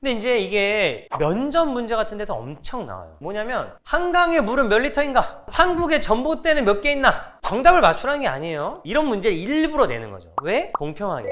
근데 이제 이게 면접 문제 같은 데서 엄청 나와요. 뭐냐면 한강의 물은 몇 리터인가? 삼국의 전봇대는 몇 개 있나? 정답을 맞추라는 게 아니에요. 이런 문제를 일부러 내는 거죠. 왜? 공평하게.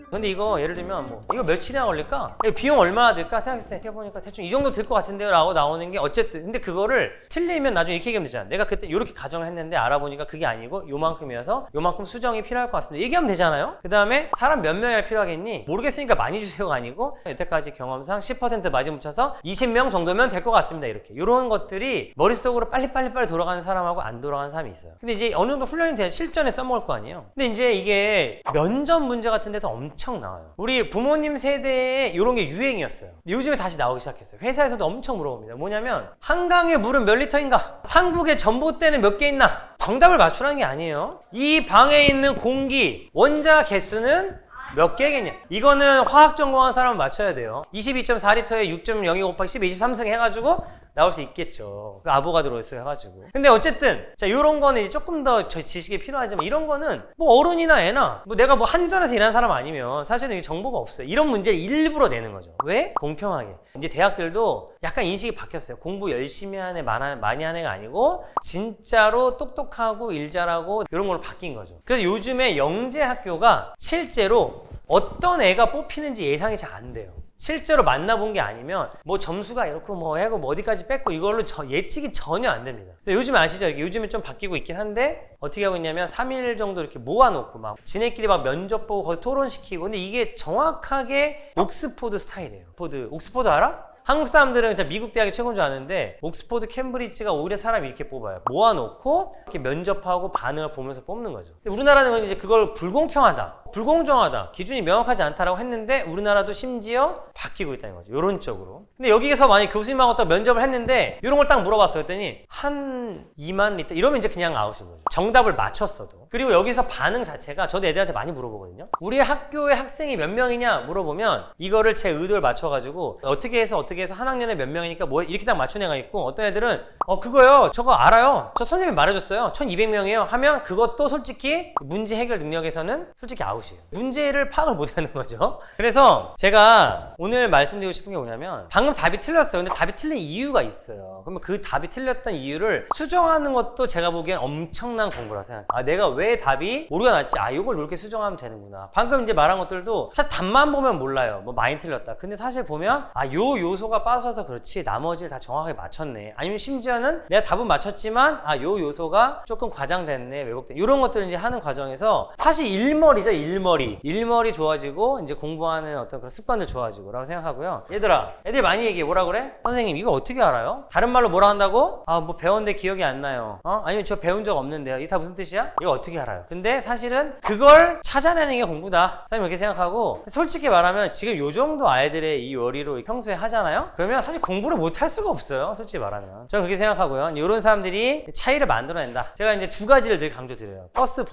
근데 이거 예를 들면 뭐 이거 며칠이나 걸릴까? 이거 비용 얼마나 들까? 생각했을 때 해보니까 대충 이 정도 들 것 같은데요 라고 나오는 게 어쨌든 근데 그거를 틀리면 나중에 이렇게 얘기하면 되잖아. 내가 그때 이렇게 가정을 했는데 알아보니까 그게 아니고 요만큼이어서 요만큼 수정이 필요할 것 같습니다. 얘기하면 되잖아요. 그 다음에 사람 몇 명이 필요하겠니? 모르겠으니까 많이 주세요가 아니고 여태까지 경험상 10% 마진 붙여서 20명 정도면 될 것 같습니다. 이렇게 이런 것들이 머릿속으로 빨리 돌아가는 사람하고 안 돌아가는 사람이 있어요. 근데 이제 어느 정도 훈련이 돼 실전에 써먹을 거 아니에요. 근데 이제 이게 면접 문제 같은 데서 엄청 나와요. 우리 부모님 세대에 이런 게 유행이었어요. 근데 요즘에 다시 나오기 시작했어요. 회사에서도 엄청 물어봅니다. 뭐냐면 한강의 물은 몇 리터인가? 삼국의 전봇대는 몇 개 있나? 정답을 맞추라는 게 아니에요. 이 방에 있는 공기 원자 개수는 몇 개겠냐? 이거는 화학 전공한 사람은 맞춰야 돼요. 22.4리터에 6.02 곱하기 10, 23승 해가지고 나올 수 있겠죠. 그 아보가드로에서 해가지고. 근데 어쨌든 자 요런 거는 이제 조금 더 지식이 필요하지만 이런 거는 뭐 어른이나 애나 뭐 내가 뭐 한전에서 일하는 사람 아니면 사실은 이게 정보가 없어요. 이런 문제를 일부러 내는 거죠. 왜? 공평하게. 이제 대학들도 약간 인식이 바뀌었어요. 공부 열심히 하는 애 많이 하는 애가 아니고 진짜로 똑똑하고 일 잘하고 이런 걸로 바뀐 거죠. 그래서 요즘에 영재 학교가 실제로 어떤 애가 뽑히는지 예상이 잘 안 돼요. 실제로 만나본 게 아니면 뭐 점수가 이렇고 뭐 하고 뭐 어디까지 뺐고 이걸로 예측이 전혀 안 됩니다. 요즘 아시죠? 요즘에 좀 바뀌고 있긴 한데 어떻게 하고 있냐면 3일 정도 이렇게 모아놓고 막 지네끼리 막 면접 보고 거기서 토론시키고 근데 이게 정확하게 옥스포드 스타일이에요. 옥스포드 알아? 한국 사람들은 일단 미국 대학이 최고인 줄 아는데 옥스포드, 캠브리지가 오히려 사람이 이렇게 뽑아요. 모아놓고 이렇게 면접하고 반응을 보면서 뽑는 거죠. 근데 우리나라는 이제 그걸 불공평하다, 불공정하다, 기준이 명확하지 않다라고 했는데 우리나라도 심지어 바뀌고 있다는 거죠. 이런 쪽으로. 근데 여기에서 만약 교수님하고 딱 면접을 했는데 이런 걸 딱 물어봤어요. 그랬더니 한 2만 리터 이러면 이제 그냥 아웃인 거죠. 정답을 맞췄어도. 그리고 여기서 반응 자체가 저도 애들한테 많이 물어보거든요. 우리 학교에 학생이 몇 명이냐 물어보면 이거를 제 의도를 맞춰가지고 어떻게 해서 한 학년에 몇 명이니까 뭐 이렇게 딱 맞춘 애가 있고 어떤 애들은 그거요 저거 알아요 저 선생님이 말해줬어요 1200명이에요 하면 그것도 솔직히 문제 해결 능력에서는 솔직히 아웃이에요. 문제를 파악을 못하는 거죠. 그래서 제가 오늘 말씀드리고 싶은 게 뭐냐면 방금 답이 틀렸어요. 근데 답이 틀린 이유가 있어요. 그러면 그 답이 틀렸던 이유를 수정하는 것도 제가 보기엔 엄청난 공부라 생각해요. 내가 왜 답이 오류가 났지? 이걸 이렇게 수정하면 되는구나. 방금 이제 말한 것들도 사실 답만 보면 몰라요. 뭐 많이 틀렸다. 근데 사실 보면 요 요소가 빠져서 그렇지 나머지를 다 정확하게 맞췄네. 아니면 심지어는 내가 답은 맞췄지만 요 요소가 조금 과장됐네, 왜곡됐네. 이런 것들을 이제 하는 과정에서 사실 일머리죠. 일머리 좋아지고 이제 공부하는 어떤 그런 습관들 좋아지고 라고 생각하고요. 얘들아, 애들이 많이 얘기해. 뭐라 그래? 선생님 이거 어떻게 알아요? 다른 말로 뭐라 한다고? 뭐 배웠는데 기억이 안 나요. 아니면 저 배운 적 없는데요. 이게 다 무슨 뜻이야? 이거 어떻게 알아요? 근데 사실은 그걸 찾아내는 게 공부다. 선생님 그렇게 생각하고 솔직히 말하면 지금 요 정도 아이들의 이 요리로 평소에 하잖아요? 그러면 사실 공부를 못 할 수가 없어요. 솔직히 말하면. 저는 그렇게 생각하고요. 이런 사람들이 차이를 만들어낸다. 제가 이제 두 가지를 늘 강조드려요. 버스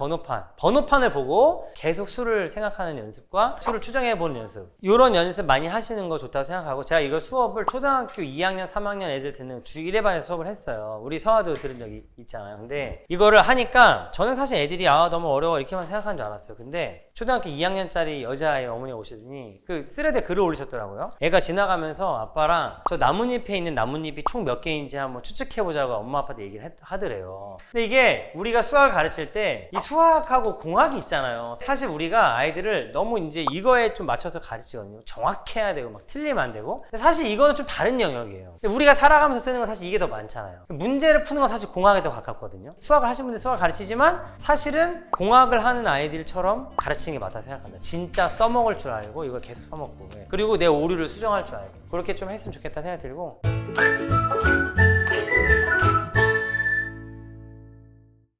번호판을 보고 계속 수를 생각하는 연습과 수를 추정해보는 연습. 이런 연습 많이 하시는 거 좋다고 생각하고 제가 이거 수업을 초등학교 2학년, 3학년 애들 듣는 주 1회반에서 수업을 했어요. 우리 서아도 들은 적이 있잖아요. 근데 이거를 하니까 저는 사실 애들이 너무 어려워 이렇게만 생각하는 줄 알았어요. 근데 초등학교 2학년짜리 여자아이 어머니가 오시더니 그 스레드에 글을 올리셨더라고요. 애가 지나가면서 아빠랑 저 나뭇잎에 있는 나뭇잎이 총 몇 개인지 한번 추측해보자고 엄마 아빠한테 얘기를 하더래요. 근데 이게 우리가 수학을 가르칠 때 이 수학하고 공학이 있잖아요. 사실 우리가 아이들을 너무 이제 이거에 좀 맞춰서 가르치거든요. 정확해야 되고 막 틀리면 안 되고. 근데 사실 이거는 좀 다른 영역이에요. 근데 우리가 살아가면서 쓰는 건 사실 이게 더 많잖아요. 문제를 푸는 건 사실 공학에 더 가깝거든요. 수학을 하신 분들 수학을 가르치지만 사실은 공학을 하는 아이들처럼 가르치는 게 맞다 생각합니다. 진짜 써먹을 줄 알고 이걸 계속 써먹고 그리고 내 오류를 수정할 줄 알고 그렇게 좀 했으면 좋겠다 생각이 들고